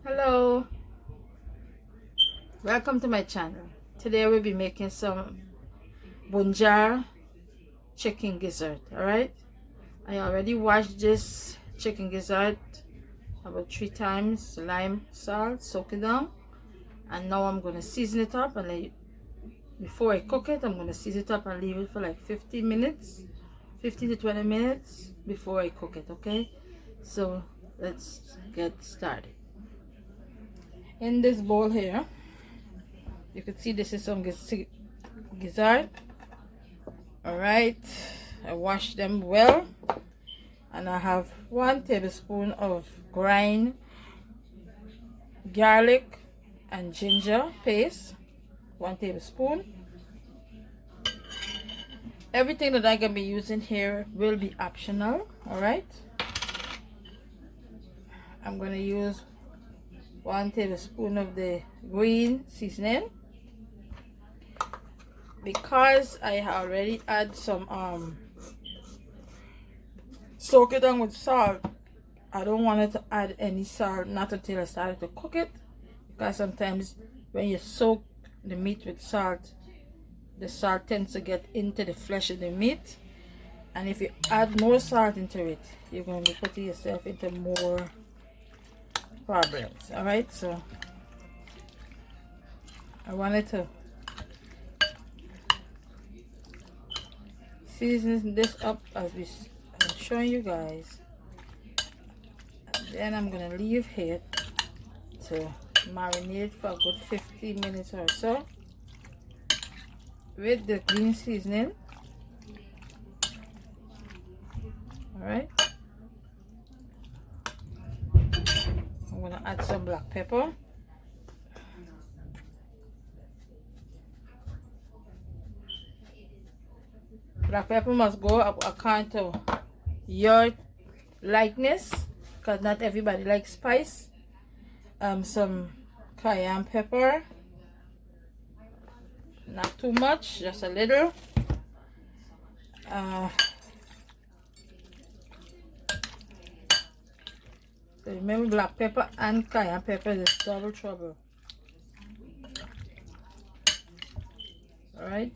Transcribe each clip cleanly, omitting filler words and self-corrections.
Hello, welcome to my channel. Today we'll be making some bunjar chicken gizzard. Alright, I already washed this chicken gizzard about 3 times, lime, salt, soak it down, and now I'm going to season it up. And before I cook it, I'm going to season it up and leave it for like 15 minutes, 15 to 20 minutes before I cook it. Okay, so let's get started. In this bowl here, you can see this is some gizzard. All right, I washed them well, and I have 1 tablespoon of ground garlic and ginger paste. 1 tablespoon. Everything that I'm gonna be using here will be optional. All right, I'm gonna use 1 tablespoon of the green seasoning. Because I already add some soak it down with salt, I don't want it to add any salt, not until I started to cook it, because sometimes when you soak the meat with salt, the salt tends to get into the flesh of the meat, and if you add more salt into it, you're going to be putting yourself into more problems. All right, so I wanted to season this up as I'm showing you guys, and then I'm gonna leave it to marinate for a good 15 minutes or so with the green seasoning. All right, I'm gonna add some black pepper. Black pepper must go up according to your likeness, because not everybody likes spice. Some cayenne pepper, not too much, just a little. Remember, black pepper and cayenne pepper is double trouble. All right.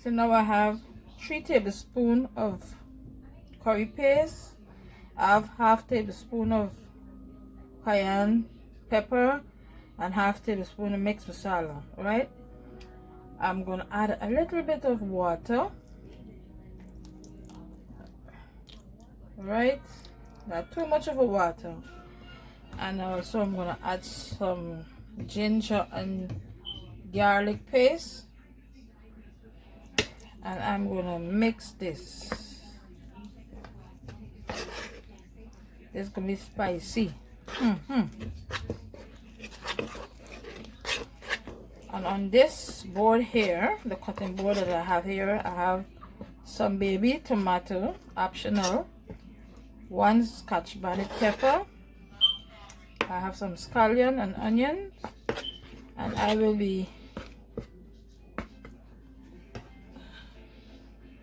So now I have 3 tablespoons of curry paste. I have half tablespoon of cayenne pepper and half tablespoon of mixed masala. All right. I'm gonna add a little bit of water. All right, not too much of a water. And also I'm gonna add some ginger and garlic paste, and I'm gonna mix this. This is gonna be spicy. And on this board here, the cutting board that I have here, I have some baby tomato, optional, 1 scotch bonnet pepper. I have some scallion and onions, and I will be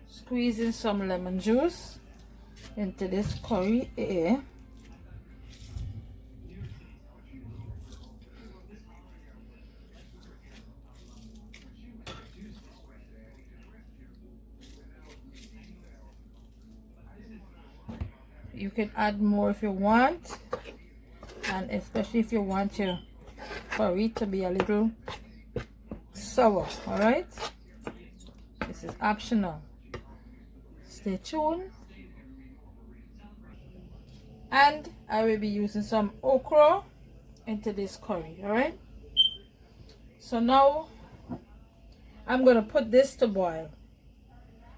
squeezing some lemon juice into this curry here. You can add more if you want, and especially if you want your curry to be a little sour. All right, this is optional. Stay tuned. And I will be using some okra into this curry. All right, so now I'm gonna put this to boil.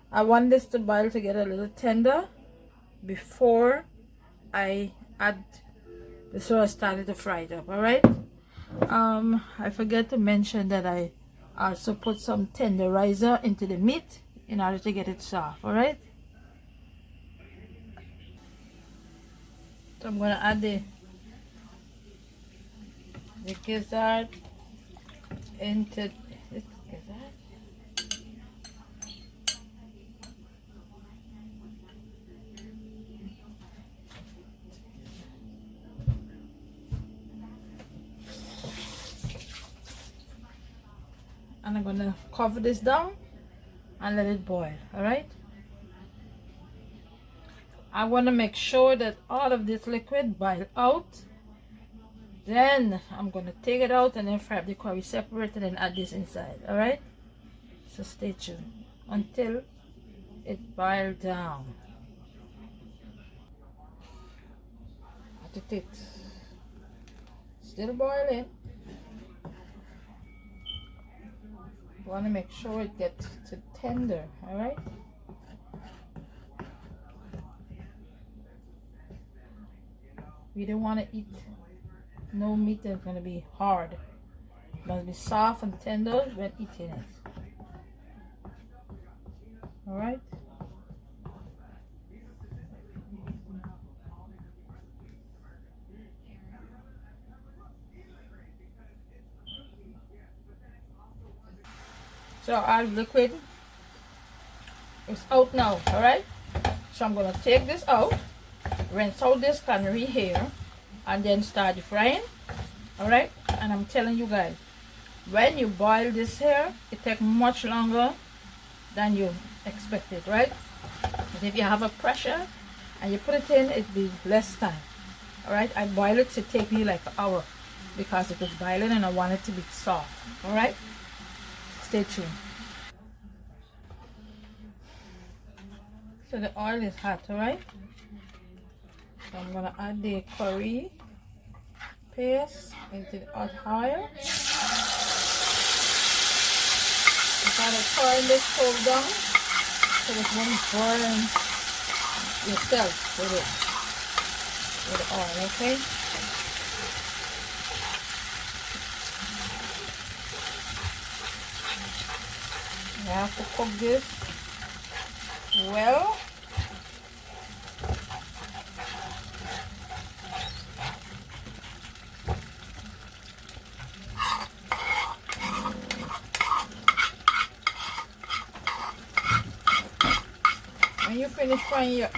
I want this to boil to get a little tender before I add the sauce. Started to fry it up. All right, I forget to mention that I also put some tenderizer into the meat in order to get it soft. All right, so I'm gonna add the gizzard into this gizzard. And I'm gonna cover this down and let it boil. All right, I want to make sure that all of this liquid boil out. Then I'm gonna take it out and then fry up the curry separated and add this inside. All right, so stay tuned until it boils down. At it still boiling. Want to make sure it gets to tender. All right, we don't want to eat no meat that's going to be hard. It must be soft and tender when eating it. All right, so our liquid is out now. All right, so I'm going to take this out, rinse out this cannery here, and then start frying. All right, and I'm telling you guys, when you boil this here, it takes much longer than you expected, right? But if you have a pressure and you put it in, it'll be less time. All right, I boil it to take me like an hour because it is boiling and I want it to be soft. All right, stay tuned. So the oil is hot. All right, so I'm gonna add the curry paste into the hot oil. You gotta turn this stove down so it won't burn yourself with the oil, okay? You have to cook this well. When you finish frying your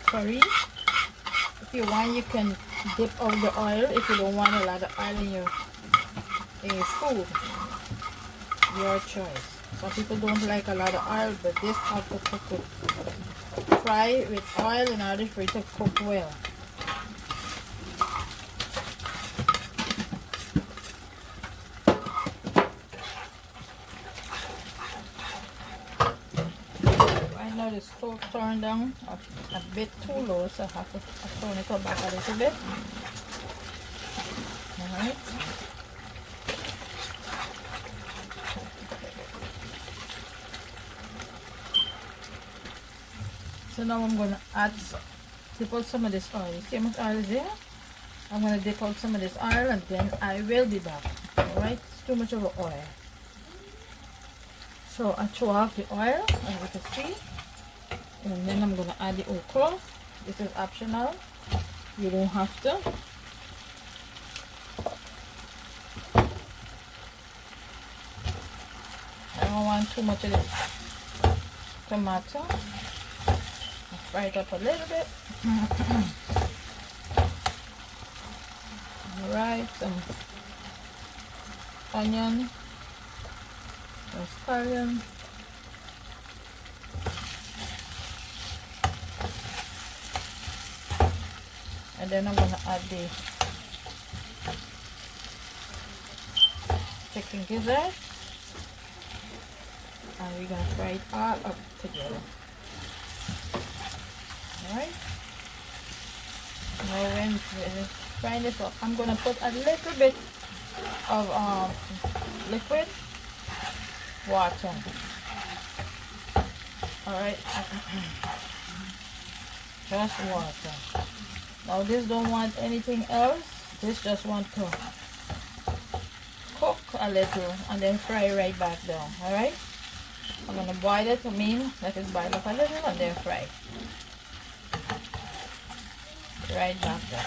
curry, if you want, you can dip out the oil if you don't want a lot of oil in your food. Your choice. Some people don't like a lot of oil, but this have to cook it. Fry with oil in order for it to cook well. Now the stove turned down a bit too low, so I have to turn it up back a little bit. Alright. So now I'm going to dip out some of this oil. You see how much oil is there? I'm going to dip out some of this oil and then I will be back. Alright, it's too much of an oil. So I throw off the oil, as you can see. And then I'm going to add the okra. This is optional. You don't have to. I don't want too much of this tomato. I'll fry it up a little bit. Alright, some onion, some scallion. And then I'm going to add the chicken gizzard. And we're going to fry it all up together. Alright. Now when frying this up, I'm going to put a little bit of liquid water. Alright. Just water. Now this don't want anything else. This just want to cook a little and then fry right back down. Alright. I'm going to boil it. I mean, let it boil up a little and then fry. Right back down.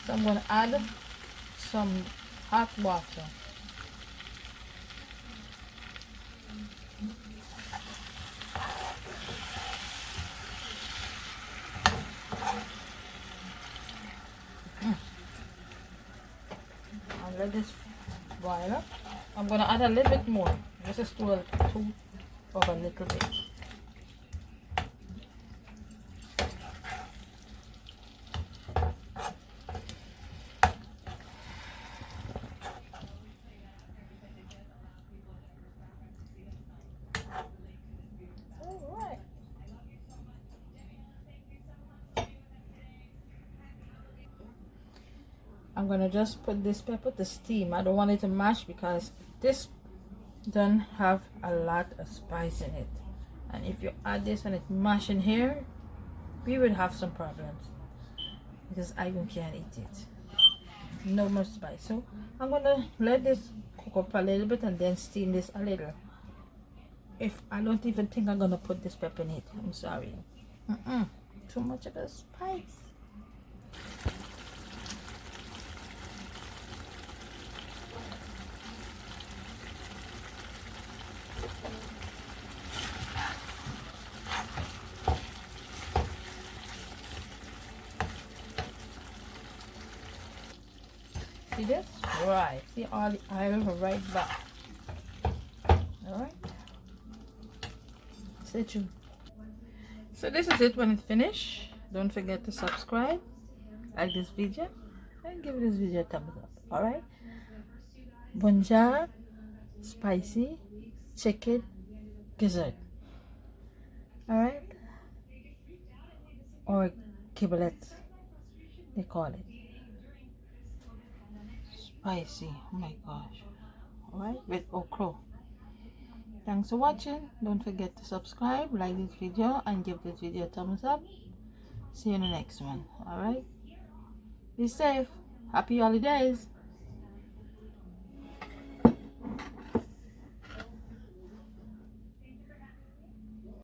So I'm going to add some hot water. let this boil up. I'm gonna add a little bit more. This is too of a little bit. I'm gonna just put this pepper to steam. I don't want it to mash because this don't have a lot of spice in it, and if you add this and it mash in here, we would have some problems because I can't eat it. No more spice. So I'm gonna let this cook up a little bit and then steam this a little. If I don't even think I'm gonna put this pepper in it. I'm sorry. Too much of the spice. See this? Right. See all the oil right back. Alright. Stay tuned. So this is it when it's finished. Don't forget to subscribe, like this video, and give this video a thumbs up. Alright? Bonjour spicy chicken gizzard. Alright? Or kiblet, they call it. Spicy, oh my gosh. Alright, with okra. Thanks for watching. Don't forget to subscribe, like this video, and give this video a thumbs up. See you in the next one. Alright, be safe. Happy holidays.